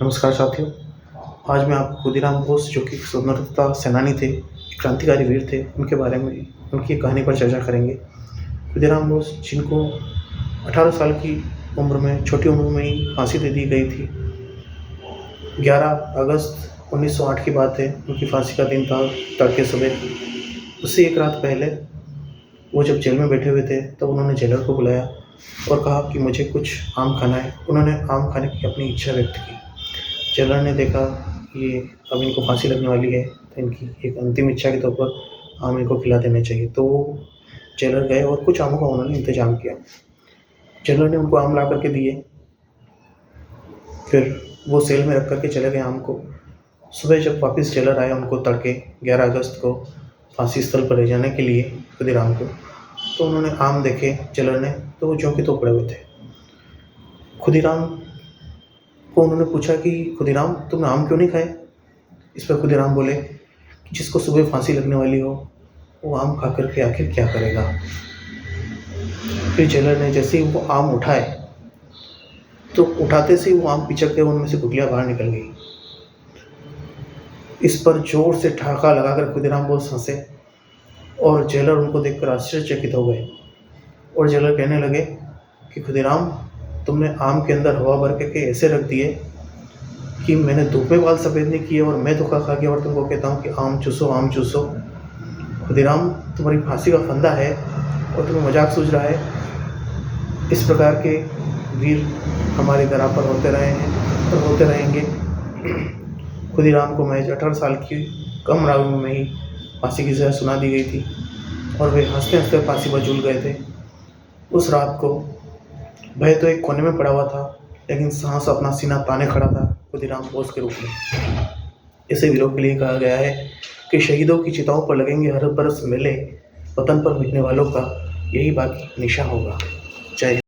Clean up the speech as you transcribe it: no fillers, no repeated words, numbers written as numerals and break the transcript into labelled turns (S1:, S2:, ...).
S1: नमस्कार साथियों। आज मैं आपको खुदीराम बोस जो कि स्वतंत्रता सेनानी थे, क्रांतिकारी वीर थे, उनके बारे में उनकी कहानी पर चर्चा करेंगे। खुदीराम बोस जिनको 18 साल की उम्र में, छोटी उम्र में ही फांसी दे दी गई थी। 11 अगस्त 1908 की बात है, उनकी फांसी का दिन था, तड़के सुबह। उससे एक रात पहले वो जब जेल में बैठे हुए थे तब उन्होंने जेलर को बुलाया और कहा कि मुझे कुछ आम खाना है। उन्होंने आम खाने की अपनी इच्छा व्यक्त की। जेलर ने देखा ये अब इनको फांसी लगने वाली है, तो इनकी एक अंतिम इच्छा के तौर पर आम इनको खिला देने चाहिए। तो वो जेलर गए और कुछ आमों का उन्होंने इंतजाम किया। जेलर ने उनको आम ला करके दिए, फिर वो सेल में रख करके चले गए आम को। सुबह जब वापस जेलर आए उनको तड़के 11 अगस्त को फांसी स्थल पर ले जाने के लिए खुदीराम को, तो उन्होंने आम देखे जेलर ने, तो वो ज्यों के त्यों पड़े हुए थे। खुदीराम को उन्होंने पूछा कि खुदीराम तुमने आम क्यों नहीं खाए? इस पर खुदीराम बोले कि जिसको सुबह फांसी लगने वाली हो वो आम खा करके आखिर क्या करेगा। फिर जेलर ने जैसे ही वो आम उठाए तो उठाते से ही वो आम पिचक गए, उनमें से गुठलियाँ बाहर निकल गई। इस पर जोर से ठहाका लगाकर खुदीराम बोस हंसे और जेलर उनको देखकर आश्चर्यचकित हो गए। और जेलर कहने लगे कि खुदीराम तुमने आम के अंदर हवा भर के ऐसे रख दिए कि मैंने धूप में बाल सफ़ेद नहीं किए और मैं धोखा खा गया और तुमको कहता हूँ कि आम चूसो आम चूसो। खुदीराम तुम्हारी फांसी का फंदा है और तुम्हें मजाक सूझ रहा है। इस प्रकार के वीर हमारे दरा पर होते रहे हैं और होते रहेंगे। खुदीराम को महज 18 साल की कम आयु में ही फांसी की सज़ा सुना दी गई थी और वे हंसते हंसते फांसी पर झूल गए थे। उस रात को भय तो एक कोने में पड़ा हुआ था, लेकिन साहस अपना सीना ताने खड़ा था खुदीराम बोस के रूप में। इसे वीरों के लिए कहा गया है कि शहीदों की चिताओं पर लगेंगे हर बरस मेले, वतन पर मिटने वालों का यही बाकी निशा होगा। जय हिंद।